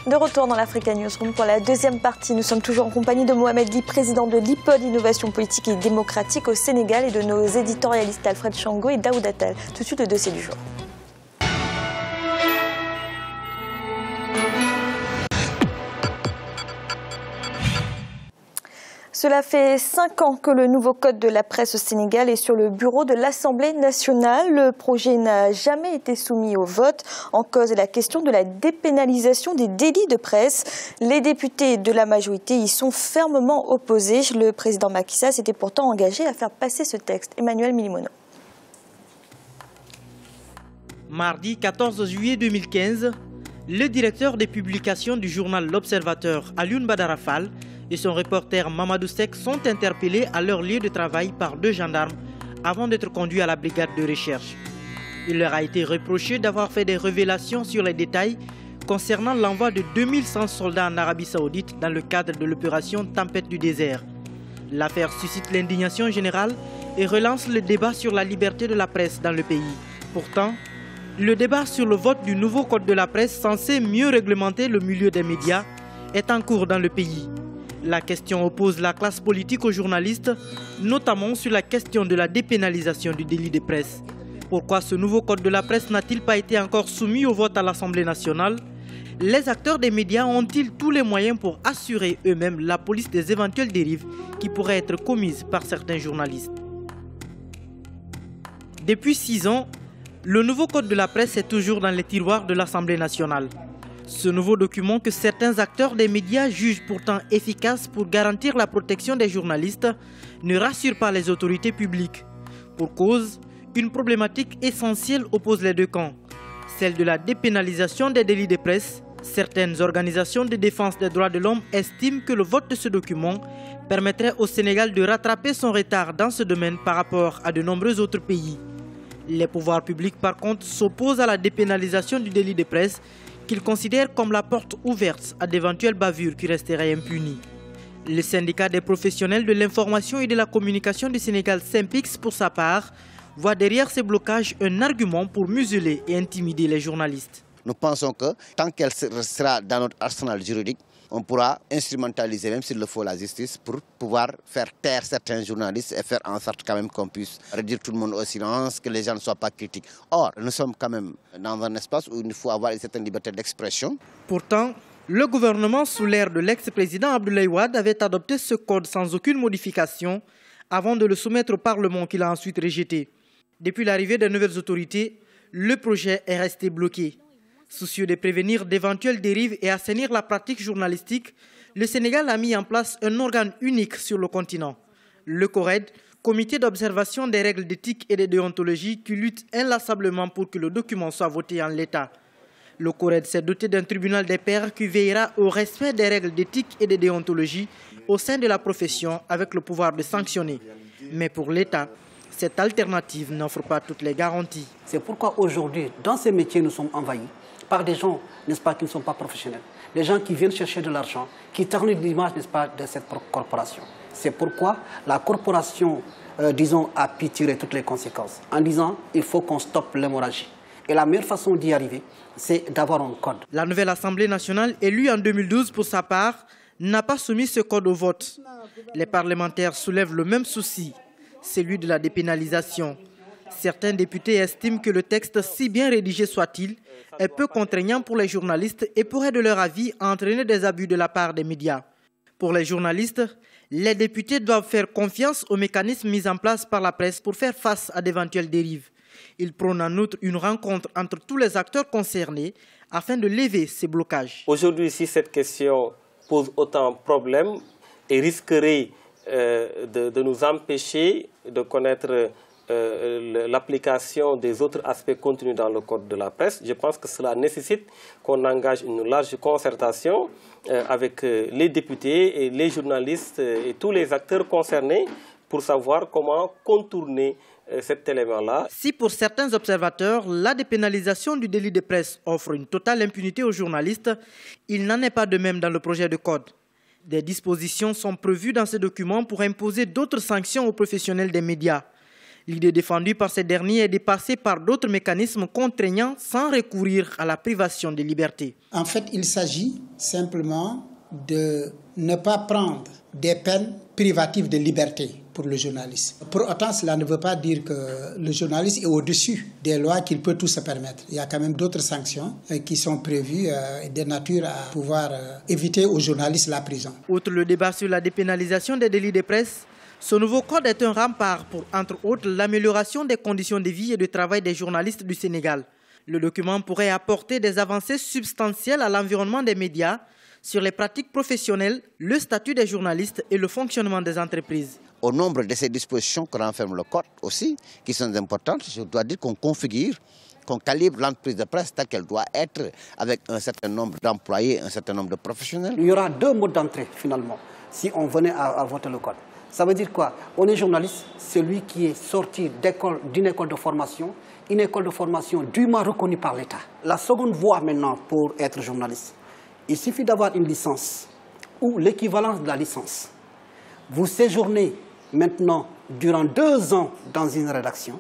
De retour dans l'Africa Newsroom pour la deuxième partie. Nous sommes toujours en compagnie de Mohamed Ly, président de l'IPOD, Innovation Politique et Démocratique au Sénégal, et de nos éditorialistes Alfred Chango et Daoud Attal. Tout de suite, le dossier du jour. Cela fait 5 ans que le nouveau code de la presse au Sénégal est sur le bureau de l'Assemblée nationale. Le projet n'a jamais été soumis au vote. En cause est la question de la dépénalisation des délits de presse. Les députés de la majorité y sont fermement opposés. Le président Macky Sall s'était pourtant engagé à faire passer ce texte. Emmanuel Milimono. Mardi 14 juillet 2015, le directeur des publications du journal L'Observateur, Alioune Badara Fall, et son reporter Mamadou Seck sont interpellés à leur lieu de travail par 2 gendarmes avant d'être conduits à la brigade de recherche. Il leur a été reproché d'avoir fait des révélations sur les détails concernant l'envoi de 2100 soldats en Arabie Saoudite dans le cadre de l'opération Tempête du désert. L'affaire suscite l'indignation générale et relance le débat sur la liberté de la presse dans le pays. Pourtant, le débat sur le vote du nouveau code de la presse censé mieux réglementer le milieu des médias est en cours dans le pays. La question oppose la classe politique aux journalistes, notamment sur la question de la dépénalisation du délit de presse. Pourquoi ce nouveau code de la presse n'a-t-il pas été encore soumis au vote à l'Assemblée nationale? Les acteurs des médias ont-ils tous les moyens pour assurer eux-mêmes la police des éventuelles dérives qui pourraient être commises par certains journalistes? Depuis 6 ans, le nouveau code de la presse est toujours dans les tiroirs de l'Assemblée nationale. Ce nouveau document que certains acteurs des médias jugent pourtant efficace pour garantir la protection des journalistes ne rassure pas les autorités publiques. Pour cause, une problématique essentielle oppose les deux camps, celle de la dépénalisation des délits de presse. Certaines organisations de défense des droits de l'homme estiment que le vote de ce document permettrait au Sénégal de rattraper son retard dans ce domaine par rapport à de nombreux autres pays. Les pouvoirs publics, par contre, s'opposent à la dépénalisation du délit de presse, qu'ils considèrent comme la porte ouverte à d'éventuelles bavures qui resteraient impunies. Le syndicat des professionnels de l'information et de la communication du Sénégal, SYNPICS, pour sa part, voit derrière ces blocages un argument pour museler et intimider les journalistes. Nous pensons que tant qu'elle sera dans notre arsenal juridique, on pourra instrumentaliser, même s'il le faut, la justice pour pouvoir faire taire certains journalistes et faire en sorte quand même qu'on puisse réduire tout le monde au silence, que les gens ne soient pas critiques. Or, nous sommes quand même dans un espace où il faut avoir une certaine liberté d'expression. Pourtant, le gouvernement, sous l'ère de l'ex-président Abdoulaye Wade, avait adopté ce code sans aucune modification avant de le soumettre au Parlement qu'il a ensuite rejeté. Depuis l'arrivée des nouvelles autorités, le projet est resté bloqué. Soucieux de prévenir d'éventuelles dérives et assainir la pratique journalistique, le Sénégal a mis en place un organe unique sur le continent, le CORED, Comité d'observation des règles d'éthique et de déontologie, qui lutte inlassablement pour que le document soit voté en l'état. Le CORED s'est doté d'un tribunal des pairs qui veillera au respect des règles d'éthique et de déontologie au sein de la profession avec le pouvoir de sanctionner. Mais pour l'État, cette alternative n'offre pas toutes les garanties. C'est pourquoi aujourd'hui, dans ces métiers, nous sommes envahis par des gens, n'est-ce pas, qui ne sont pas professionnels. Des gens qui viennent chercher de l'argent, qui ternissent l'image, n'est-ce pas, de cette corporation. C'est pourquoi la corporation, disons, a pu tirer toutes les conséquences en disant il faut qu'on stoppe l'hémorragie. Et la meilleure façon d'y arriver, c'est d'avoir un code. La nouvelle Assemblée nationale, élue en 2012 pour sa part, n'a pas soumis ce code au vote. Les parlementaires soulèvent le même souci, celui de la dépénalisation. Certains députés estiment que le texte, si bien rédigé soit-il, est peu contraignant pour les journalistes et pourrait, de leur avis, entraîner des abus de la part des médias. Pour les journalistes, les députés doivent faire confiance aux mécanismes mis en place par la presse pour faire face à d'éventuelles dérives. Ils prônent en outre une rencontre entre tous les acteurs concernés afin de lever ces blocages. Aujourd'hui, si cette question pose autant de problèmes et risquerait de nous empêcher de connaître l'application des autres aspects contenus dans le code de la presse, je pense que cela nécessite qu'on engage une large concertation avec les députés et les journalistes et tous les acteurs concernés pour savoir comment contourner cet élément-là. Si pour certains observateurs, la dépénalisation du délit de presse offre une totale impunité aux journalistes, il n'en est pas de même dans le projet de code. Des dispositions sont prévues dans ce document pour imposer d'autres sanctions aux professionnels des médias. L'idée défendue par ces derniers est de passer par d'autres mécanismes contraignants sans recourir à la privation de liberté. En fait, il s'agit simplement de ne pas prendre des peines privatives de liberté pour le journaliste. Pour autant, cela ne veut pas dire que le journaliste est au-dessus des lois, qu'il peut tout se permettre. Il y a quand même d'autres sanctions qui sont prévues de nature à pouvoir éviter aux journalistes la prison. Outre le débat sur la dépénalisation des délits de presse, ce nouveau code est un rempart pour, entre autres, l'amélioration des conditions de vie et de travail des journalistes du Sénégal. Le document pourrait apporter des avancées substantielles à l'environnement des médias, sur les pratiques professionnelles, le statut des journalistes et le fonctionnement des entreprises. Au nombre de ces dispositions que renferme le code aussi, qui sont importantes, je dois dire qu'on configure, qu'on calibre l'entreprise de presse telle qu'elle doit être, avec un certain nombre d'employés, un certain nombre de professionnels. Il y aura deux modes d'entrée, finalement, si on venait à voter le code. Ça veut dire quoi? On est journaliste, celui qui est sorti d'une école de formation, une école de formation dûment reconnue par l'État. La seconde voie maintenant pour être journaliste, il suffit d'avoir une licence ou l'équivalence de la licence. Vous séjournez maintenant durant 2 ans dans une rédaction.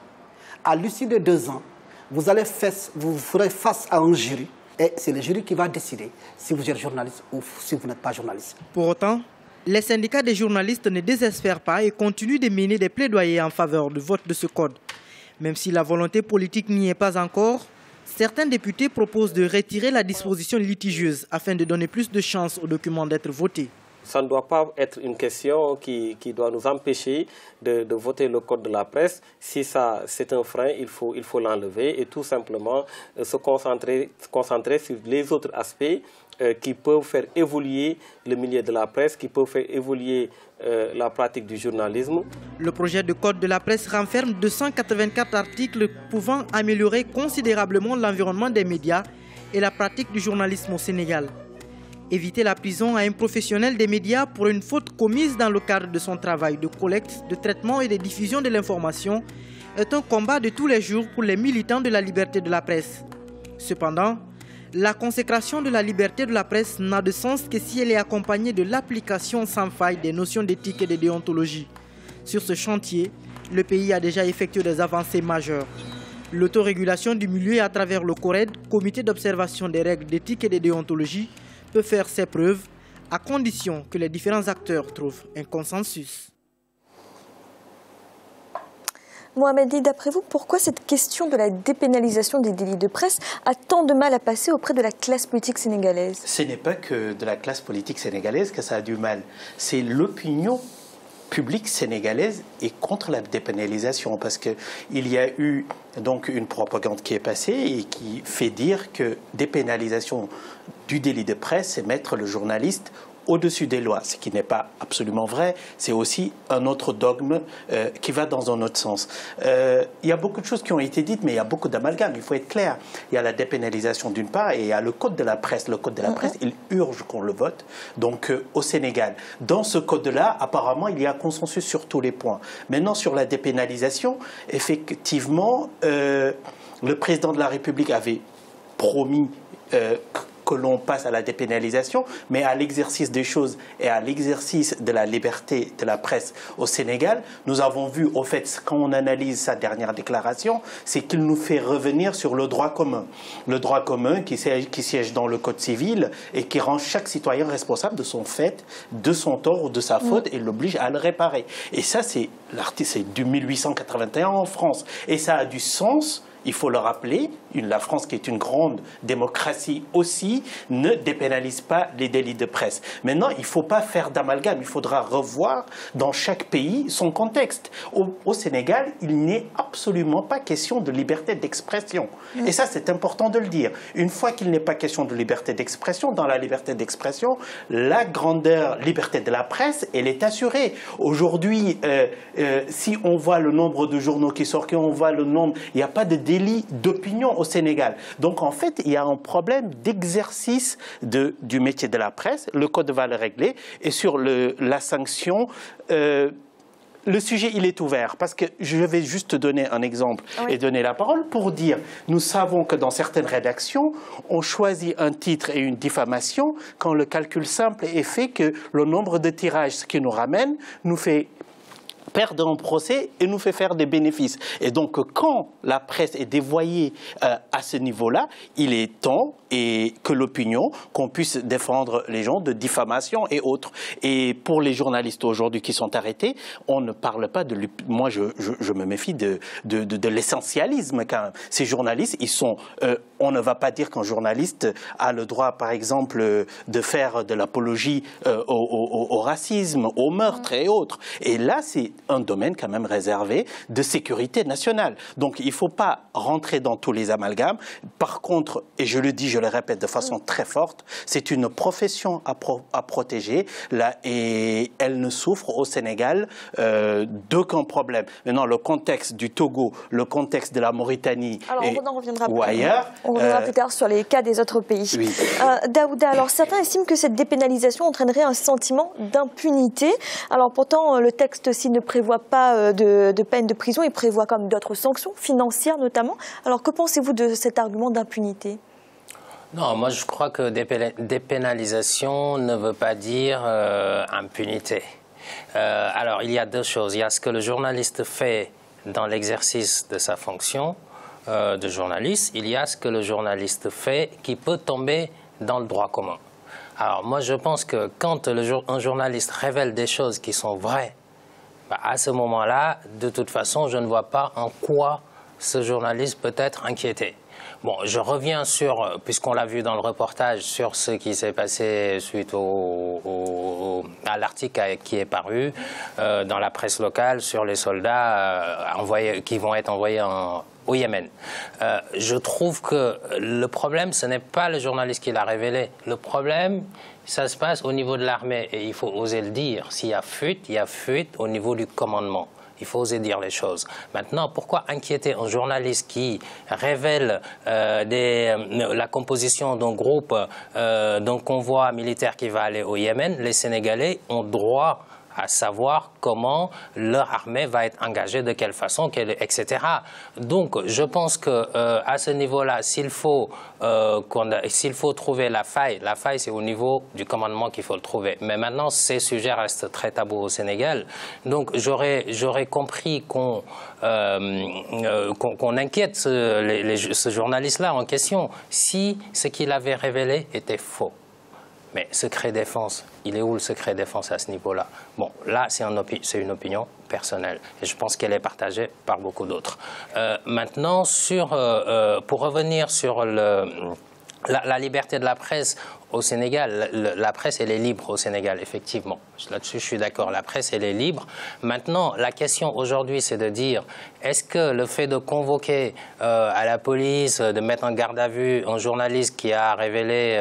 À l'issue de 2 ans, vous ferez face à un jury et c'est le jury qui va décider si vous êtes journaliste ou si vous n'êtes pas journaliste. Pour autant, les syndicats des journalistes ne désespèrent pas et continuent de mener des plaidoyers en faveur du vote de ce code. Même si la volonté politique n'y est pas encore, certains députés proposent de retirer la disposition litigieuse afin de donner plus de chances au document d'être voté. Ça ne doit pas être une question qui doit nous empêcher de voter le code de la presse. Si c'est un frein, il faut l'enlever et tout simplement se concentrer sur les autres aspects qui peuvent faire évoluer le milieu de la presse, qui peuvent faire évoluer la pratique du journalisme. Le projet de code de la presse renferme 284 articles pouvant améliorer considérablement l'environnement des médias et la pratique du journalisme au Sénégal. Éviter la prison à un professionnel des médias pour une faute commise dans le cadre de son travail de collecte, de traitement et de diffusion de l'information est un combat de tous les jours pour les militants de la liberté de la presse. Cependant, la consécration de la liberté de la presse n'a de sens que si elle est accompagnée de l'application sans faille des notions d'éthique et de déontologie. Sur ce chantier, le pays a déjà effectué des avancées majeures. L'autorégulation du milieu à travers le CORED, Comité d'observation des règles d'éthique et de déontologie, peut faire ses preuves à condition que les différents acteurs trouvent un consensus. Mohamedi, d'après vous, pourquoi cette question de la dépénalisation des délits de presse a tant de mal à passer auprès de la classe politique sénégalaise? Ce n'est pas que de la classe politique sénégalaise que ça a du mal. C'est l'opinion publique sénégalaise est contre la dépénalisation parce qu'il y a eu donc une propagande qui est passée et qui fait dire que dépénalisation du délit de presse, c'est mettre le journaliste au-dessus des lois, ce qui n'est pas absolument vrai. C'est aussi un autre dogme qui va dans un autre sens. Il y a beaucoup de choses qui ont été dites, mais il y a beaucoup d'amalgames, il faut être clair. Il y a la dépénalisation d'une part et il y a le code de la presse. Le code de la presse, il urge qu'on le vote, donc au Sénégal. Dans ce code-là, apparemment, il y a consensus sur tous les points. Maintenant, sur la dépénalisation, effectivement, le président de la République avait promis que l'on passe à la dépénalisation, mais à l'exercice des choses et à l'exercice de la liberté de la presse au Sénégal, nous avons vu, au fait, quand on analyse sa dernière déclaration, c'est qu'il nous fait revenir sur le droit commun. Le droit commun qui siège dans le Code civil et qui rend chaque citoyen responsable de son fait, de son tort ou de sa faute et l'oblige à le réparer. Et ça, c'est du 1881 en France. Et ça a du sens. Il faut le rappeler, la France qui est une grande démocratie aussi, ne dépénalise pas les délits de presse. Maintenant, il ne faut pas faire d'amalgame, il faudra revoir dans chaque pays son contexte. Au Sénégal, il n'est absolument pas question de liberté d'expression. Et ça, c'est important de le dire. Une fois qu'il n'est pas question de liberté d'expression, dans la liberté d'expression, la grandeur liberté de la presse, elle est assurée. Aujourd'hui, si on voit le nombre de journaux qui sortent, on voit le nombre, il n'y a pas de délit d'opinion au Sénégal. Donc en fait, il y a un problème d'exercice du métier de la presse. Le code va le régler. Et sur la sanction, le sujet, il est ouvert. Parce que je vais juste donner un exemple et donner la parole pour dire, nous savons que dans certaines rédactions, on choisit un titre et une diffamation quand le calcul simple est fait que le nombre de tirages, ce qui nous ramène, nous fait perdre un procès et nous fait faire des bénéfices. Et donc, quand la presse est dévoyée à ce niveau-là, il est temps que l'opinion, qu'on puisse défendre les gens de diffamation et autres. Et pour les journalistes aujourd'hui qui sont arrêtés, on ne parle pas de... Moi, je me méfie de l'essentialisme quand même. Ces journalistes, ils sont... on ne va pas dire qu'un journaliste a le droit, par exemple, de faire de l'apologie au racisme, au meurtre et autres. Et là, c'est un domaine quand même réservé de sécurité nationale. Donc, il ne faut pas rentrer dans tous les amalgames. Par contre, et je le dis, je le répète de façon très forte, c'est une profession à protéger là, et elle ne souffre au Sénégal d'aucun problème. Maintenant, le contexte du Togo, le contexte de la Mauritanie ou ailleurs... On reviendra plus tard sur les cas des autres pays. Oui. Daouda, alors certains estiment que cette dépénalisation entraînerait un sentiment d'impunité. Alors pourtant, le texte aussi ne prévoit pas de peine de prison, il prévoit comme d'autres sanctions, financières notamment. Alors que pensez-vous de cet argument d'impunité ? Non, moi je crois que dépénalisation ne veut pas dire impunité. Alors il y a deux choses. Il y a ce que le journaliste fait dans l'exercice de sa fonction de journaliste. Il y a ce que le journaliste fait qui peut tomber dans le droit commun. Alors moi je pense que quand un journaliste révèle des choses qui sont vraies, à ce moment-là, de toute façon, je ne vois pas en quoi ce journaliste peut être inquiété. Bon, je reviens sur, puisqu'on l'a vu dans le reportage, sur ce qui s'est passé suite à l'article qui est paru dans la presse locale sur les soldats qui vont être envoyés au Yémen. Je trouve que le problème, ce n'est pas le journaliste qui l'a révélé. Le problème, ça se passe au niveau de l'armée. Et il faut oser le dire. S'il y a fuite, il y a fuite au niveau du commandement. Il faut oser dire les choses. Maintenant, pourquoi inquiéter un journaliste qui révèle la composition d'un groupe, d'un convoi militaire qui va aller au Yémen? Les Sénégalais ont droit à savoir comment leur armée va être engagée, de quelle façon, etc. Donc, je pense que à ce niveau-là, s'il faut trouver la faille c'est au niveau du commandement qu'il faut le trouver. Mais maintenant, ces sujets restent très tabous au Sénégal. Donc, j'aurais compris qu'on inquiète ce journaliste-là en question si ce qu'il avait révélé était faux. Mais secret défense, il est où le secret défense à ce niveau-là? Bon, là, c'est une opinion personnelle. Et je pense qu'elle est partagée par beaucoup d'autres. Maintenant, pour revenir sur la liberté de la presse au Sénégal, la presse, elle est libre au Sénégal, effectivement. Là-dessus, je suis d'accord. La presse, elle est libre. Maintenant, la question aujourd'hui, c'est de dire, est-ce que le fait de convoquer à la police, de mettre en garde à vue un journaliste qui a révélé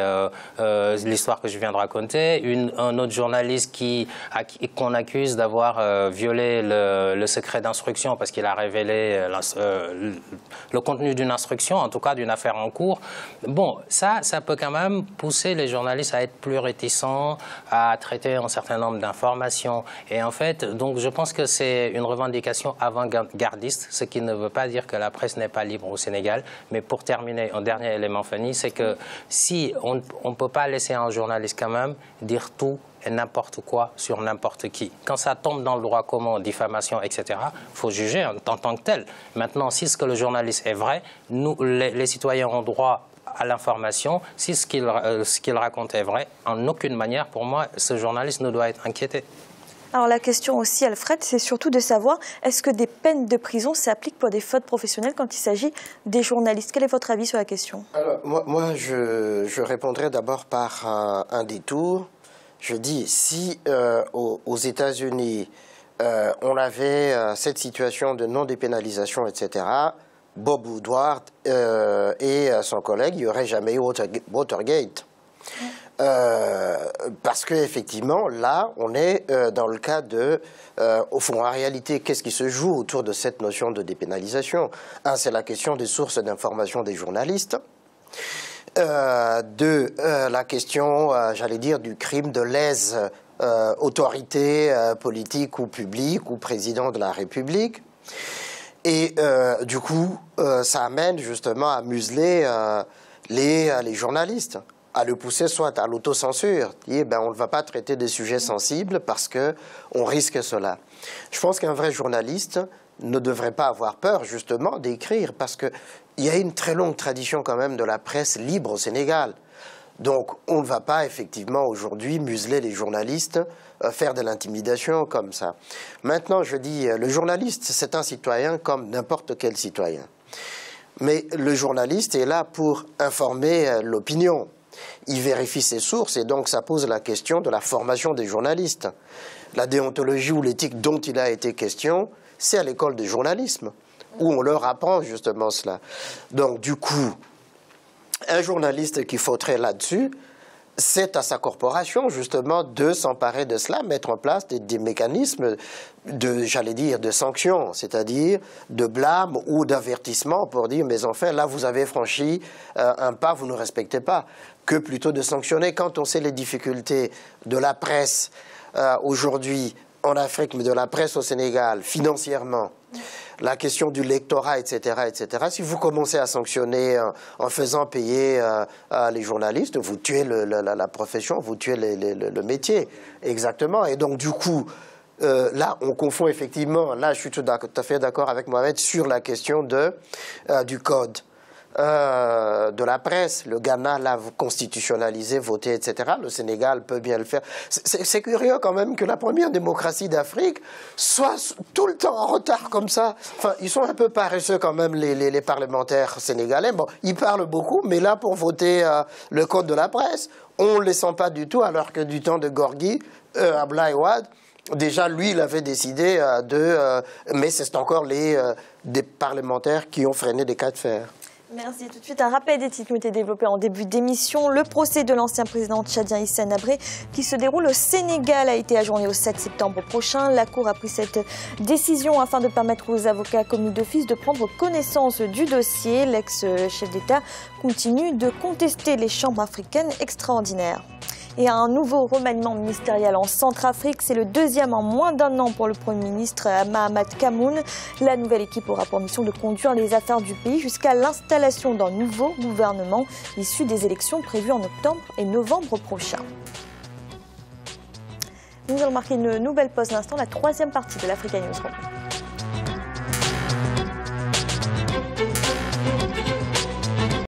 l'histoire que je viens de raconter, un autre journaliste qu'on accuse d'avoir violé le secret d'instruction parce qu'il a révélé le contenu d'une instruction, en tout cas d'une affaire en cours, bon, ça peut quand même pousser les journalistes à être plus réticents, à traiter un certain nombre d'informations. Et en fait, donc je pense que c'est une revendication avant-gardiste, ce qui ne veut pas dire que la presse n'est pas libre au Sénégal. Mais pour terminer, un dernier élément, Fanny, c'est que si on ne peut pas laisser un journaliste quand même dire tout et n'importe quoi sur n'importe qui. Quand ça tombe dans le droit commun, diffamation, etc., il faut juger en tant que tel. Maintenant, si ce que le journaliste est vrai, nous, les citoyens ont droit à l'information. Si ce qu'il raconte est vrai, en aucune manière, pour moi, ce journaliste ne doit être inquiété. Alors la question aussi, Alfred, c'est surtout de savoir, est-ce que des peines de prison s'appliquent pour des fautes professionnelles quand il s'agit des journalistes? Quel est votre avis sur la question? Alors, moi je répondrai d'abord par un détour. Je dis, si aux États-Unis, on avait cette situation de non-dépénalisation, etc., Bob Woodward et son collègue, il n'y aurait jamais eu Watergate. Parce qu'effectivement, là, on est dans le cas de... au fond, en réalité, qu'est-ce qui se joue autour de cette notion de dépénalisation? Un, c'est la question des sources d'information des journalistes. Deux, la question, j'allais dire, du crime de lèse autorité politique ou publique ou président de la République. Et du coup, ça amène justement à museler les journalistes. à le pousser soit à l'autocensure. On ne va pas traiter des sujets sensibles parce qu'on risque cela. Je pense qu'un vrai journaliste ne devrait pas avoir peur justement d'écrire parce qu'il y a une très longue tradition quand même de la presse libre au Sénégal. Donc on ne va pas effectivement aujourd'hui museler les journalistes, faire de l'intimidation comme ça. Maintenant je dis, le journaliste c'est un citoyen comme n'importe quel citoyen. Mais le journaliste est là pour informer l'opinion. Il vérifie ses sources et donc ça pose la question de la formation des journalistes. La déontologie ou l'éthique dont il a été question, c'est à l'école de journalisme, où on leur apprend justement cela. Donc du coup, un journaliste qui faudrait là-dessus, c'est à sa corporation justement de s'emparer de cela, mettre en place des mécanismes de sanctions, c'est-à-dire de blâme ou d'avertissement pour dire mais enfin là vous avez franchi un pas, vous ne respectez pas, que plutôt de sanctionner. Quand on sait les difficultés de la presse aujourd'hui en Afrique, mais de la presse au Sénégal, financièrement, la question du lectorat, etc., etc. Si vous commencez à sanctionner en faisant payer les journalistes, vous tuez la profession, vous tuez le métier. Exactement. Et donc, du coup, là, on confond effectivement, là, je suis tout à fait d'accord avec Mohamed sur la question du code de la presse. Le Ghana l'a constitutionnalisé, voté, etc. Le Sénégal peut bien le faire. C'est curieux quand même que la première démocratie d'Afrique soit tout le temps en retard comme ça. Enfin, ils sont un peu paresseux quand même, les parlementaires sénégalais. Bon, ils parlent beaucoup, mais là, pour voter le code de la presse, on ne les sent pas du tout, alors que du temps de Gorgui, Ablaye Wade, déjà, lui, il avait décidé mais c'est encore des parlementaires qui ont freiné des cas de fer. Merci. Tout de suite, un rappel des titres qui ont été développés en début d'émission. Le procès de l'ancien président tchadien Hissène Habré qui se déroule au Sénégal a été ajourné au 7 septembre prochain. La Cour a pris cette décision afin de permettre aux avocats commis d'office de prendre connaissance du dossier. L'ex-chef d'État continue de contester les chambres africaines extraordinaires. Et un nouveau remaniement ministériel en Centrafrique. C'est le deuxième en moins d'un an pour le Premier ministre Mahamat Kamoun. La nouvelle équipe aura pour mission de conduire les affaires du pays jusqu'à l'installation d'un nouveau gouvernement issu des élections prévues en octobre et novembre prochains. Nous allons marquer une nouvelle pause à l'instant, la troisième partie de l'Africa News.